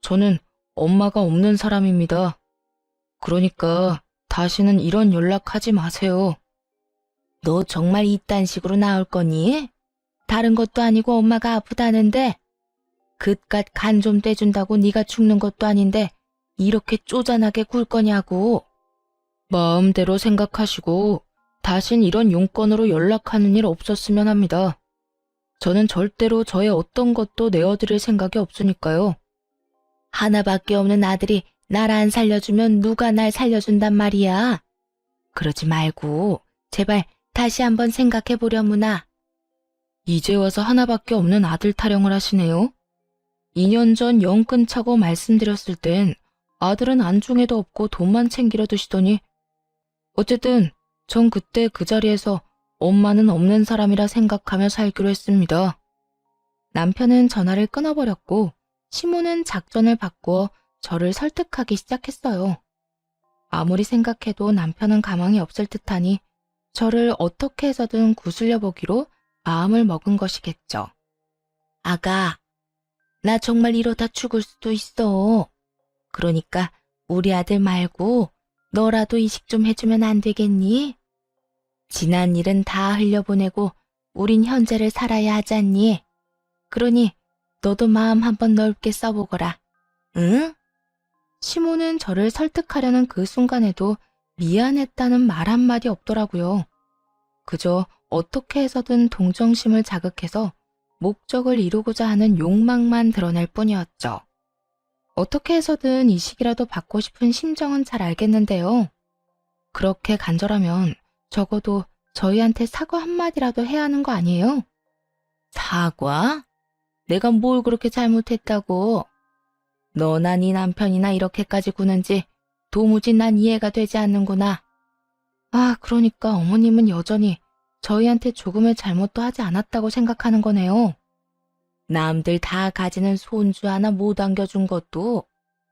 저는 엄마가 없는 사람입니다. 그러니까 다시는 이런 연락하지 마세요. 너 정말 이딴 식으로 나올 거니? 다른 것도 아니고 엄마가 아프다는데, 그깟 간 좀 떼준다고 네가 죽는 것도 아닌데 이렇게 쪼잔하게 굴 거냐고. 마음대로 생각하시고 다신 이런 용건으로 연락하는 일 없었으면 합니다. 저는 절대로 저의 어떤 것도 내어드릴 생각이 없으니까요. 하나밖에 없는 아들이 날 안 살려주면 누가 날 살려준단 말이야. 그러지 말고 제발 다시 한번 생각해 보려무나. 이제 와서 하나밖에 없는 아들 타령을 하시네요. 2년 전 영 끊자고 말씀드렸을 땐 아들은 안중에도 없고 돈만 챙기려 두시더니, 어쨌든 전 그때 그 자리에서 엄마는 없는 사람이라 생각하며 살기로 했습니다. 남편은 전화를 끊어버렸고 시모는 작전을 바꾸어 저를 설득하기 시작했어요. 아무리 생각해도 남편은 가망이 없을 듯하니 저를 어떻게 해서든 구슬려 보기로 마음을 먹은 것이겠죠. 아가, 나 정말 이러다 죽을 수도 있어. 그러니까 우리 아들 말고 너라도 이식 좀 해주면 안 되겠니? 지난 일은 다 흘려보내고 우린 현재를 살아야 하잖니. 그러니 너도 마음 한번 넓게 써보거라. 응? 시모는 저를 설득하려는 그 순간에도 미안했다는 말 한마디 없더라고요. 그저 어떻게 해서든 동정심을 자극해서 목적을 이루고자 하는 욕망만 드러낼 뿐이었죠. 어떻게 해서든 이식이라도 받고 싶은 심정은 잘 알겠는데요. 그렇게 간절하면 적어도 저희한테 사과 한마디라도 해야 하는 거 아니에요? 사과? 내가 뭘 그렇게 잘못했다고? 너나 네 남편이나 이렇게까지 구는지 도무지 난 이해가 되지 않는구나. 아, 그러니까 어머님은 여전히 저희한테 조금의 잘못도 하지 않았다고 생각하는 거네요. 남들 다 가지는 손주 하나 못 안겨준 것도,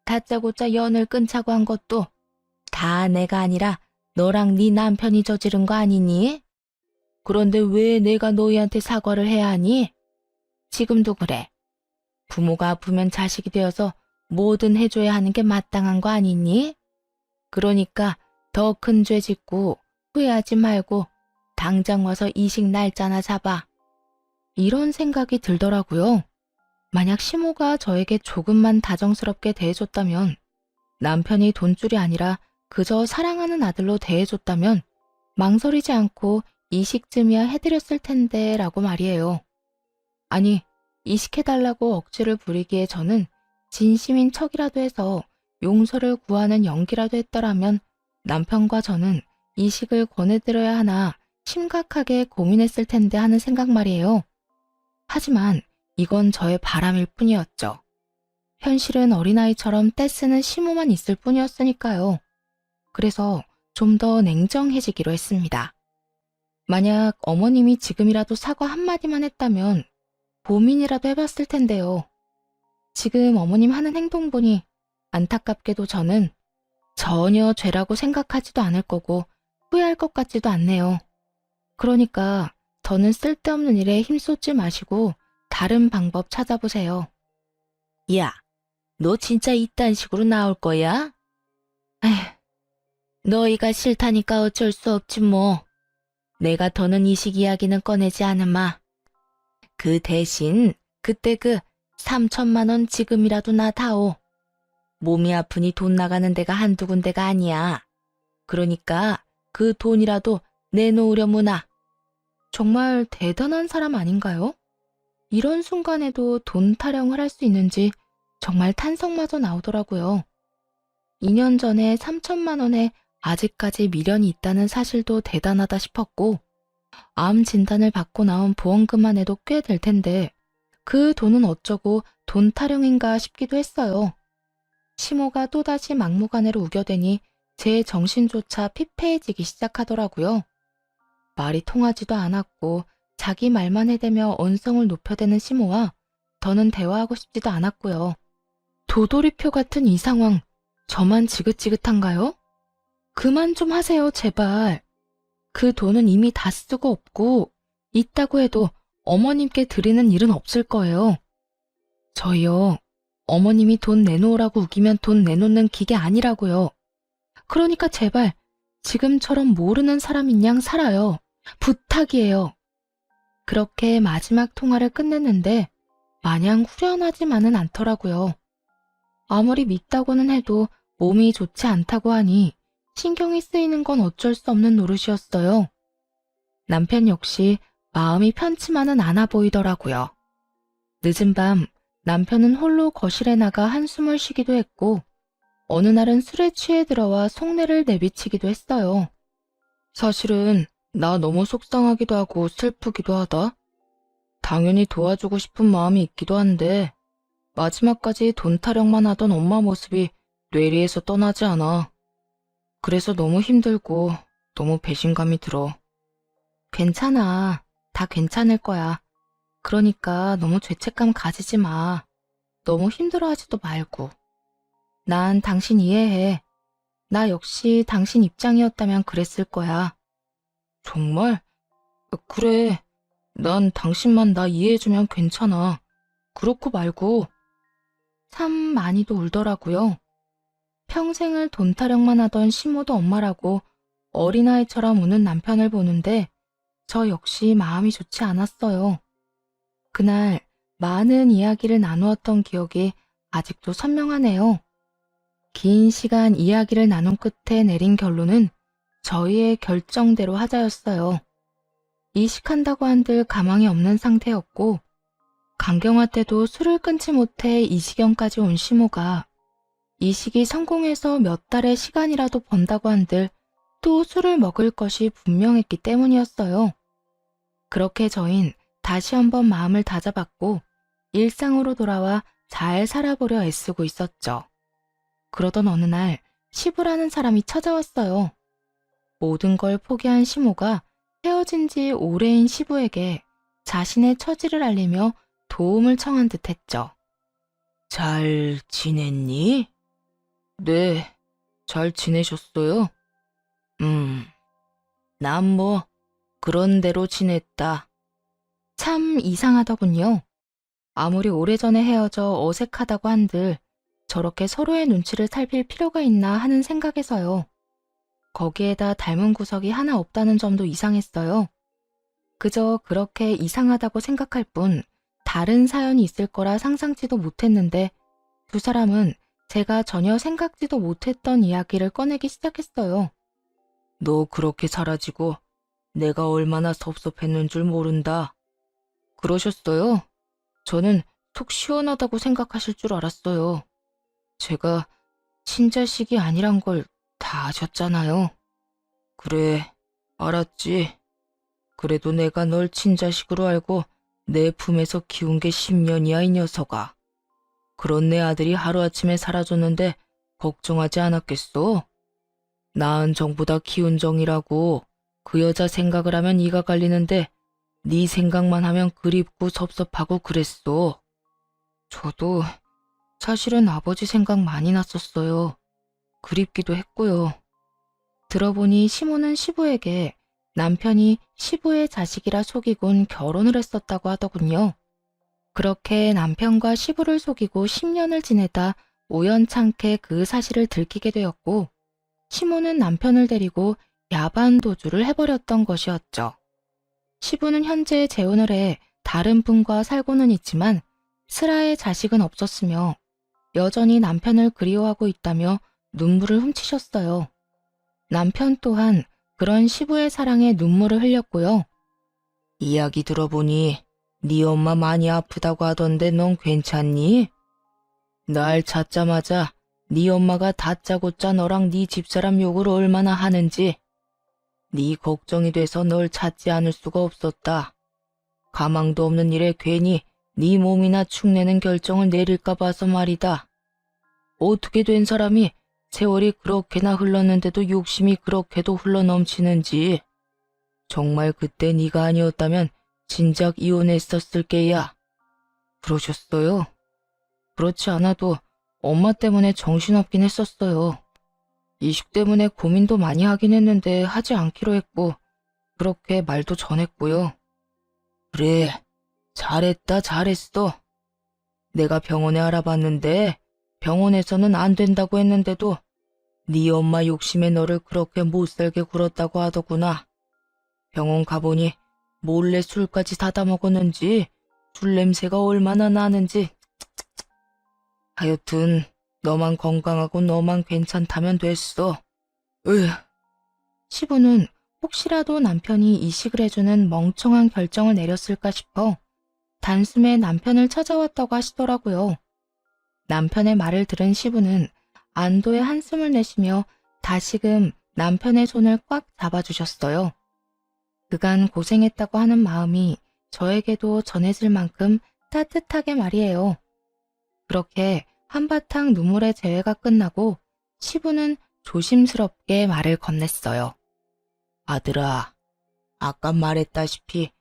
다짜고짜 연을 끊자고 한 것도 다 내가 아니라 너랑 네 남편이 저지른 거 아니니? 그런데 왜 내가 너희한테 사과를 해야 하니? 지금도 그래. 부모가 아프면 자식이 되어서 뭐든 해줘야 하는 게 마땅한 거 아니니? 그러니까 더 큰 죄 짓고 후회하지 말고 당장 와서 이식 날짜나 잡아. 이런 생각이 들더라고요. 만약 시모가 저에게 조금만 다정스럽게 대해줬다면, 남편이 돈줄이 아니라 그저 사랑하는 아들로 대해줬다면 망설이지 않고 이식쯤이야 해드렸을 텐데 라고 말이에요. 아니, 이식해달라고 억지를 부리기에 저는 진심인 척이라도 해서 용서를 구하는 연기라도 했더라면 남편과 저는 이식을 권해드려야 하나 심각하게 고민했을 텐데 하는 생각 말이에요. 하지만 이건 저의 바람일 뿐이었죠. 현실은 어린아이처럼 떼쓰는 시모만 있을 뿐이었으니까요. 그래서 좀 더 냉정해지기로 했습니다. 만약 어머님이 지금이라도 사과 한마디만 했다면 고민이라도 해봤을 텐데요. 지금 어머님 하는 행동 보니 안타깝게도 저는 전혀 죄라고 생각하지도 않을 거고 후회할 것 같지도 않네요. 그러니까 더는 쓸데없는 일에 힘쏟지 마시고 다른 방법 찾아보세요. 야, 너 진짜 이딴 식으로 나올 거야? 에휴, 너희가 싫다니까 어쩔 수 없지 뭐. 내가 더는 이식 이야기는 꺼내지 않으마. 그 대신 그때 그 3천만 원 지금이라도 나 다오. 몸이 아프니 돈 나가는 데가 한두 군데가 아니야. 그러니까 그 돈이라도 내놓으려무나. 정말 대단한 사람 아닌가요? 이런 순간에도 돈 타령을 할 수 있는지 정말 탄성마저 나오더라고요. 2년 전에 3천만 원에 아직까지 미련이 있다는 사실도 대단하다 싶었고, 암 진단을 받고 나온 보험금만 해도 꽤 될 텐데 그 돈은 어쩌고 돈 타령인가 싶기도 했어요. 시모가 또다시 막무가내로 우겨대니 제 정신조차 피폐해지기 시작하더라고요. 말이 통하지도 않았고 자기 말만 해대며 언성을 높여대는 시모와 더는 대화하고 싶지도 않았고요. 도돌이표 같은 이 상황, 저만 지긋지긋한가요? 그만 좀 하세요, 제발. 그 돈은 이미 다 쓰고 없고 있다고 해도 어머님께 드리는 일은 없을 거예요. 저희요, 어머님이 돈 내놓으라고 우기면 돈 내놓는 기계 아니라고요. 그러니까 제발 지금처럼 모르는 사람인 양 살아요. 부탁이에요. 그렇게 마지막 통화를 끝냈는데 마냥 후련하지만은 않더라고요. 아무리 밉다고는 해도 몸이 좋지 않다고 하니 신경이 쓰이는 건 어쩔 수 없는 노릇이었어요. 남편 역시 마음이 편치만은 않아 보이더라고요. 늦은 밤 남편은 홀로 거실에 나가 한숨을 쉬기도 했고 어느 날은 술에 취해 들어와 속내를 내비치기도 했어요. 사실은 나 너무 속상하기도 하고 슬프기도 하다. 당연히 도와주고 싶은 마음이 있기도 한데 마지막까지 돈 타령만 하던 엄마 모습이 뇌리에서 떠나지 않아. 그래서 너무 힘들고 너무 배신감이 들어. 괜찮아. 다 괜찮을 거야. 그러니까 너무 죄책감 가지지 마. 너무 힘들어하지도 말고. 난 당신 이해해. 나 역시 당신 입장이었다면 그랬을 거야. 정말? 그래. 난 당신만 나 이해해주면 괜찮아. 그렇고 말고. 참 많이도 울더라고요. 평생을 돈 타령만 하던 시모도 엄마라고 어린아이처럼 우는 남편을 보는데 저 역시 마음이 좋지 않았어요. 그날 많은 이야기를 나누었던 기억이 아직도 선명하네요. 긴 시간 이야기를 나눈 끝에 내린 결론은 저희의 결정대로 하자였어요. 이식한다고 한들 가망이 없는 상태였고 강경화 때도 술을 끊지 못해 이 지경까지 온 시모가 이식이 성공해서 몇 달의 시간이라도 번다고 한들 또 술을 먹을 것이 분명했기 때문이었어요. 그렇게 저흰 다시 한번 마음을 다잡았고 일상으로 돌아와 잘 살아보려 애쓰고 있었죠. 그러던 어느 날 시부라는 사람이 찾아왔어요. 모든 걸 포기한 시모가 헤어진 지 오래인 시부에게 자신의 처지를 알리며 도움을 청한 듯 했죠. 잘 지냈니? 네, 잘 지내셨어요? 난 뭐 그런 대로 지냈다. 참 이상하더군요. 아무리 오래전에 헤어져 어색하다고 한들 저렇게 서로의 눈치를 살필 필요가 있나 하는 생각에서요. 거기에다 닮은 구석이 하나 없다는 점도 이상했어요. 그저 그렇게 이상하다고 생각할 뿐 다른 사연이 있을 거라 상상치도 못했는데 두 사람은 제가 전혀 생각지도 못했던 이야기를 꺼내기 시작했어요. 너 그렇게 사라지고 내가 얼마나 섭섭했는 줄 모른다. 그러셨어요? 저는 속 시원하다고 생각하실 줄 알았어요. 제가 친자식이 아니란 걸 다 아셨잖아요. 그래, 알았지. 그래도 내가 널 친자식으로 알고 내 품에서 키운 게 10년이야, 이 녀석아. 그런 내 아들이 하루아침에 사라졌는데 걱정하지 않았겠어? 낳은 정보다 키운 정이라고. 그 여자 생각을 하면 이가 갈리는데 네 생각만 하면 그립고 섭섭하고 그랬어. 저도 사실은 아버지 생각 많이 났었어요. 그립기도 했고요. 들어보니 시모는 시부에게 남편이 시부의 자식이라 속이곤 결혼을 했었다고 하더군요. 그렇게 남편과 시부를 속이고 10년을 지내다 우연찮게 그 사실을 들키게 되었고 시모는 남편을 데리고 야반 도주를 해버렸던 것이었죠. 시부는 현재 재혼을 해 다른 분과 살고는 있지만 슬아의 자식은 없었으며 여전히 남편을 그리워하고 있다며 눈물을 훔치셨어요. 남편 또한 그런 시부의 사랑에 눈물을 흘렸고요. 이야기 들어보니 네 엄마 많이 아프다고 하던데 넌 괜찮니? 날 찾자마자 네 엄마가 다짜고짜 너랑 네 집사람 욕을 얼마나 하는지 네 걱정이 돼서 널 찾지 않을 수가 없었다. 가망도 없는 일에 괜히 네 몸이나 축내는 결정을 내릴까 봐서 말이다. 어떻게 된 사람이 세월이 그렇게나 흘렀는데도 욕심이 그렇게도 흘러넘치는지. 정말 그때 네가 아니었다면 진작 이혼했었을 게야. 그러셨어요? 그렇지 않아도 엄마 때문에 정신없긴 했었어요. 이식 때문에 고민도 많이 하긴 했는데 하지 않기로 했고 그렇게 말도 전했고요. 그래, 잘했다 잘했어. 내가 병원에 알아봤는데 병원에서는 안 된다고 했는데도 네 엄마 욕심에 너를 그렇게 못살게 굴었다고 하더구나. 병원 가보니 몰래 술까지 사다 먹었는지 술 냄새가 얼마나 나는지. 하여튼 너만 건강하고 너만 괜찮다면 됐어. 시부는 혹시라도 남편이 이식을 해주는 멍청한 결정을 내렸을까 싶어 단숨에 남편을 찾아왔다고 하시더라고요. 남편의 말을 들은 시부는 안도의 한숨을 내쉬며 다시금 남편의 손을 꽉 잡아주셨어요. 그간 고생했다고 하는 마음이 저에게도 전해질 만큼 따뜻하게 말이에요. 그렇게 한바탕 눈물의 재회가 끝나고 시부는 조심스럽게 말을 건넸어요. 아들아, 아까 말했다시피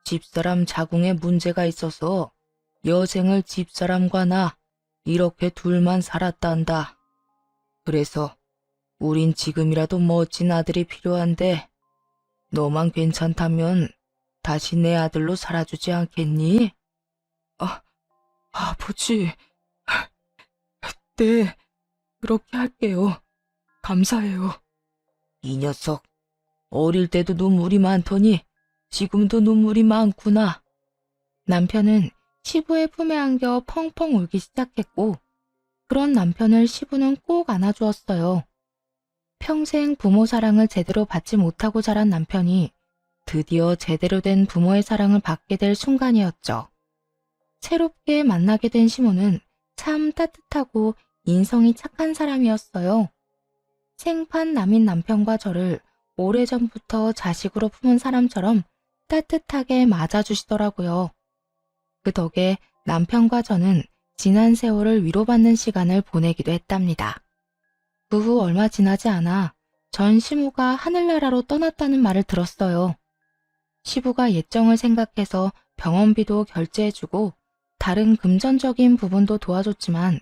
집사람 자궁에 문제가 있어서 여생을 집사람과 나 이렇게 둘만 살았단다. 그래서 우린 지금이라도 멋진 아들이 필요한데 너만 괜찮다면 다시 내 아들로 살아주지 않겠니? 아버지, 네, 그렇게 할게요. 감사해요. 이 녀석, 어릴 때도 눈물이 많더니 지금도 눈물이 많구나. 남편은 시부의 품에 안겨 펑펑 울기 시작했고 그런 남편을 시부는 꼭 안아주었어요. 평생 부모 사랑을 제대로 받지 못하고 자란 남편이 드디어 제대로 된 부모의 사랑을 받게 될 순간이었죠. 새롭게 만나게 된 시모는 참 따뜻하고 인성이 착한 사람이었어요. 생판 남인 남편과 저를 오래전부터 자식으로 품은 사람처럼 따뜻하게 맞아주시더라고요. 그 덕에 남편과 저는 지난 세월을 위로받는 시간을 보내기도 했답니다. 그 후 얼마 지나지 않아 전 시부가 하늘나라로 떠났다는 말을 들었어요. 시부가 예정을 생각해서 병원비도 결제해주고 다른 금전적인 부분도 도와줬지만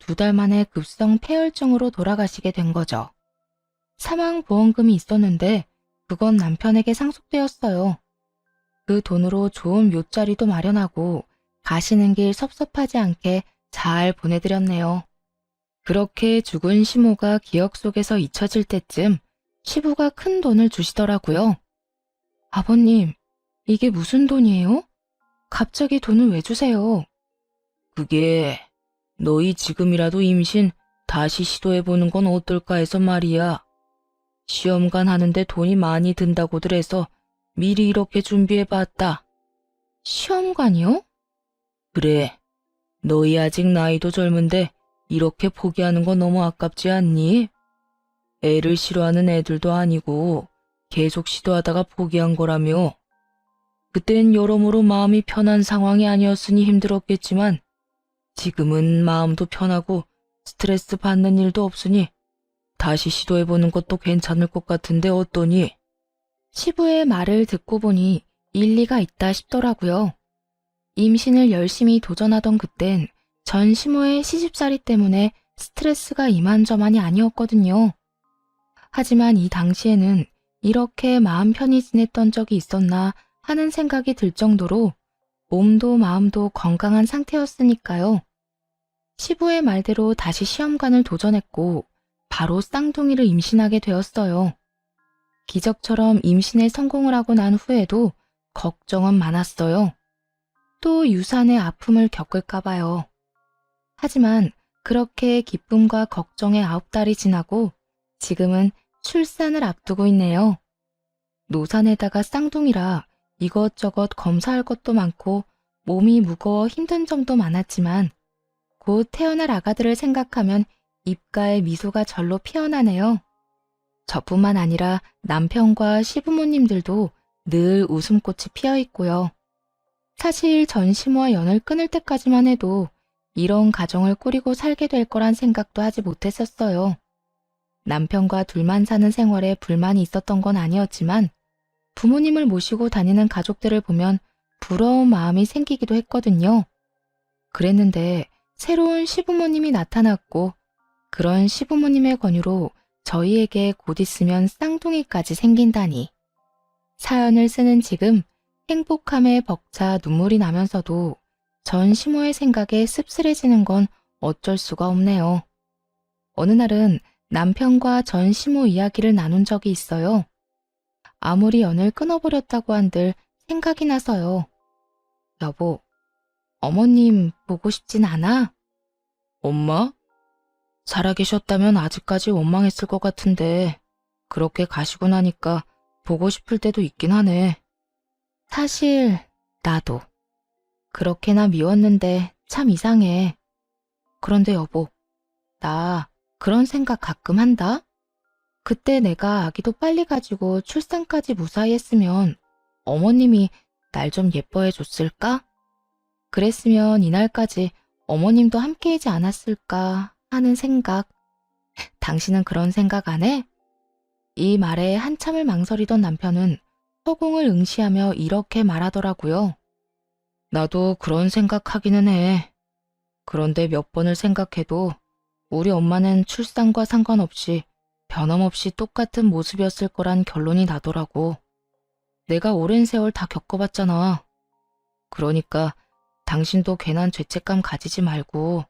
2달 만에 급성 폐혈증으로 돌아가시게 된 거죠. 사망보험금이 있었는데 그건 남편에게 상속되었어요. 그 돈으로 좋은 묘자리도 마련하고 가시는 길 섭섭하지 않게 잘 보내드렸네요. 그렇게 죽은 시모가 기억 속에서 잊혀질 때쯤 시부가 큰 돈을 주시더라고요. 아버님, 이게 무슨 돈이에요? 갑자기 돈을 왜 주세요? 그게 너희 지금이라도 임신 다시 시도해보는 건 어떨까 해서 말이야. 시험관 하는데 돈이 많이 든다고들 해서 미리 이렇게 준비해봤다. 시험관이요? 그래. 너희 아직 나이도 젊은데 이렇게 포기하는 건 너무 아깝지 않니? 애를 싫어하는 애들도 아니고 계속 시도하다가 포기한 거라며. 그땐 여러모로 마음이 편한 상황이 아니었으니 힘들었겠지만 지금은 마음도 편하고 스트레스 받는 일도 없으니 다시 시도해보는 것도 괜찮을 것 같은데 어떠니? 시부의 말을 듣고 보니 일리가 있다 싶더라고요. 임신을 열심히 도전하던 그땐 전 시모의 시집살이 때문에 스트레스가 이만저만이 아니었거든요. 하지만 이 당시에는 이렇게 마음 편히 지냈던 적이 있었나 하는 생각이 들 정도로 몸도 마음도 건강한 상태였으니까요. 시부의 말대로 다시 시험관을 도전했고 바로 쌍둥이를 임신하게 되었어요. 기적처럼 임신에 성공을 하고 난 후에도 걱정은 많았어요. 또 유산의 아픔을 겪을까 봐요. 하지만 그렇게 기쁨과 걱정의 9달이 지나고 지금은 출산을 앞두고 있네요. 노산에다가 쌍둥이라 이것저것 검사할 것도 많고 몸이 무거워 힘든 점도 많았지만 곧 태어날 아가들을 생각하면 입가에 미소가 절로 피어나네요. 저뿐만 아니라 남편과 시부모님들도 늘 웃음꽃이 피어 있고요. 사실 전 시모와 연을 끊을 때까지만 해도 이런 가정을 꾸리고 살게 될 거란 생각도 하지 못했었어요. 남편과 둘만 사는 생활에 불만이 있었던 건 아니었지만 부모님을 모시고 다니는 가족들을 보면 부러운 마음이 생기기도 했거든요. 그랬는데 새로운 시부모님이 나타났고 그런 시부모님의 권유로 저희에게 곧 있으면 쌍둥이까지 생긴다니. 사연을 쓰는 지금 행복함에 벅차 눈물이 나면서도 전 시모의 생각에 씁쓸해지는 건 어쩔 수가 없네요. 어느 날은 남편과 전 시모 이야기를 나눈 적이 있어요. 아무리 연을 끊어버렸다고 한들 생각이 나서요. 여보, 어머님 보고 싶진 않아? 엄마? 살아계셨다면 아직까지 원망했을 것 같은데 그렇게 가시고 나니까 보고 싶을 때도 있긴 하네. 사실 나도 그렇게나 미웠는데 참 이상해. 그런데 여보, 나 그런 생각 가끔 한다? 그때 내가 아기도 빨리 가지고 출산까지 무사히 했으면 어머님이 날 좀 예뻐해 줬을까? 그랬으면 이날까지 어머님도 함께하지 않았을까 하는 생각. 당신은 그런 생각 안 해? 이 말에 한참을 망설이던 남편은 허공을 응시하며 이렇게 말하더라고요. 나도 그런 생각하기는 해. 그런데 몇 번을 생각해도 우리 엄마는 출산과 상관없이 변함없이 똑같은 모습이었을 거란 결론이 나더라고. 내가 오랜 세월 다 겪어봤잖아. 그러니까 당신도 괜한 죄책감 가지지 말고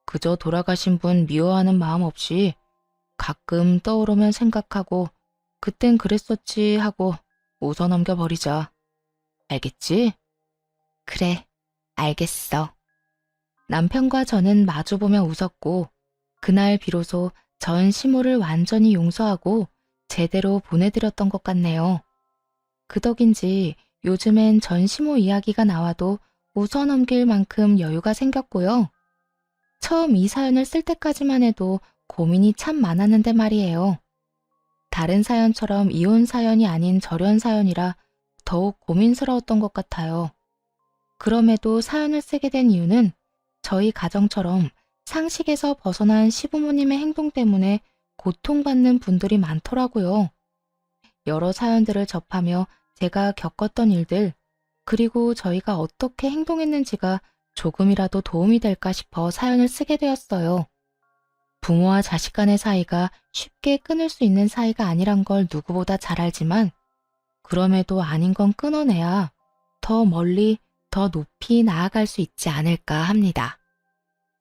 그저 돌아가신 분 미워하는 마음 없이 가끔 떠오르면 생각하고 그땐 그랬었지 하고 웃어 넘겨버리자. 알겠지? 그래, 알겠어. 남편과 저는 마주보며 웃었고 그날 비로소 전 시모를 완전히 용서하고 제대로 보내드렸던 것 같네요. 그 덕인지 요즘엔 전 시모 이야기가 나와도 웃어 넘길 만큼 여유가 생겼고요. 처음 이 사연을 쓸 때까지만 해도 고민이 참 많았는데 말이에요. 다른 사연처럼 이혼 사연이 아닌 절연 사연이라 더욱 고민스러웠던 것 같아요. 그럼에도 사연을 쓰게 된 이유는 저희 가정처럼 상식에서 벗어난 시부모님의 행동 때문에 고통받는 분들이 많더라고요. 여러 사연들을 접하며 제가 겪었던 일들, 그리고 저희가 어떻게 행동했는지가 조금이라도 도움이 될까 싶어 사연을 쓰게 되었어요. 부모와 자식 간의 사이가 쉽게 끊을 수 있는 사이가 아니란 걸 누구보다 잘 알지만, 그럼에도 아닌 건 끊어내야 더 멀리, 더 높이 나아갈 수 있지 않을까 합니다.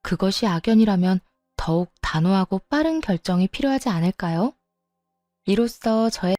그것이 악연이라면 더욱 단호하고 빠른 결정이 필요하지 않을까요? 이로써 저의